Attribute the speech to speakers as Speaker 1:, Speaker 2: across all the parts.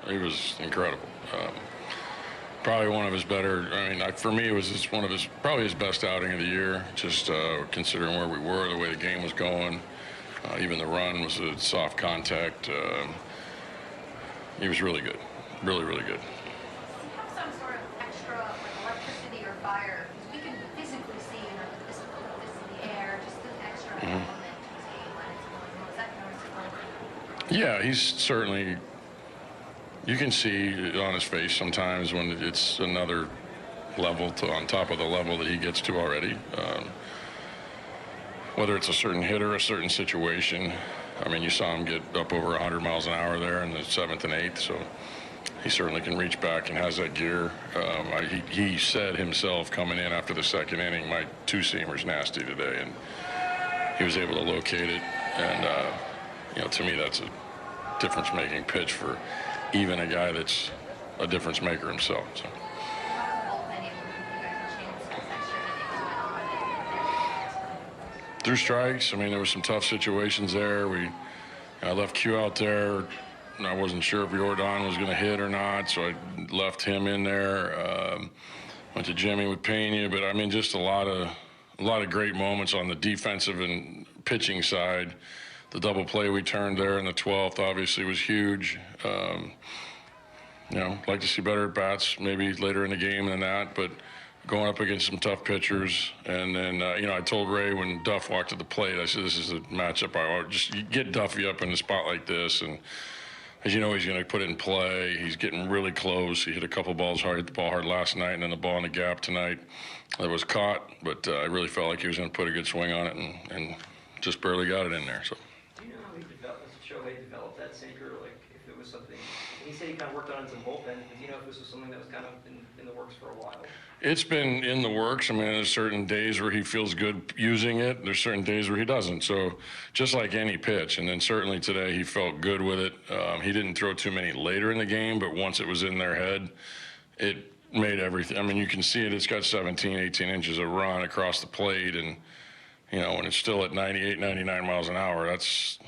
Speaker 1: He was incredible. Probably one of his better. I mean, for me, it was one of probably his best outing of the year. Just considering where we were, the way the game was going, even the run was a soft contact. He was really good, really, really good.
Speaker 2: Does he have some sort of extra electricity or fire? Because we can physically see, this in the air, just an extra element to his game when it's going on. Is that noticeable?
Speaker 1: Yeah, he's certainly. You can see it on his face sometimes when it's another level on top of the level that he gets to already. Whether it's a certain hitter, a certain situation. I mean, you saw him get up over 100 miles an hour there in the 7th and 8th, so he certainly can reach back and has that gear. He said himself coming in after the second inning, my two-seamer's nasty today, and he was able to locate it. And, to me, that's a difference-making pitch for even a guy that's a difference maker himself. So. Through strikes, I mean, there were some tough situations there. I left Q out there, and I wasn't sure if Jordan was going to hit or not, so I left him in there. Went to Jimmy with Pena, but I mean, just a lot of great moments on the defensive and pitching side. The double play we turned there in the 12th obviously was huge. Like to see better at bats maybe later in the game than that, but going up against some tough pitchers. And then, I told Ray when Duff walked to the plate, I said, this is a matchup. You get Duffy up in a spot like this, and as you know, he's going to put it in play. He's getting really close. He hit a couple balls hard, hit the ball hard last night, and then the ball in the gap tonight that was caught. But I really felt like he was going to put a good swing on it and just barely got it in there. So.
Speaker 3: Shohei developed that sinker, like if it was something, he said he kind of worked on it in bullpen, but do you know if this was something that was kind of in the works for a while?
Speaker 1: It's been in the works. I mean, there's certain days where he feels good using it. There's certain days where he doesn't. So just like any pitch, and then certainly today he felt good with it. He didn't throw too many later in the game, but once it was in their head, it made everything. I mean, you can see it. It's got 17, 18 inches of run across the plate, and, when it's still at 98, 99 miles an hour, that's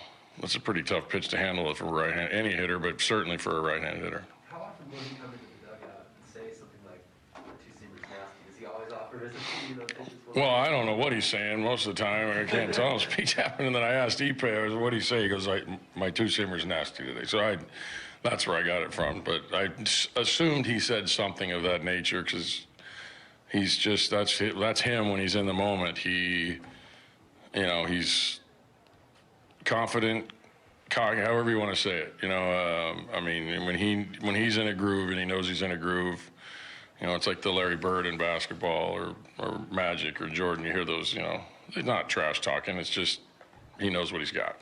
Speaker 1: a pretty tough pitch to handle for any hitter, but certainly for a right-handed hitter.
Speaker 4: How often will he come into the dugout and say something like, two-seamers nasty? Does he always offer his opinion of pitches?
Speaker 1: Well, I don't know what he's saying most of the time. I can't tell him speech happened. And then I asked Ipe, what did he say? He goes, my two-seamer's nasty today. So that's where I got it from. But I assumed he said something of that nature because he's just, that's him when he's in the moment. He's confident, cocky, however you want to say it. I mean, when he's in a groove and he knows he's in a groove, it's like the Larry Bird in basketball or Magic or Jordan. You hear those, they're not trash talking. It's just he knows what he's got.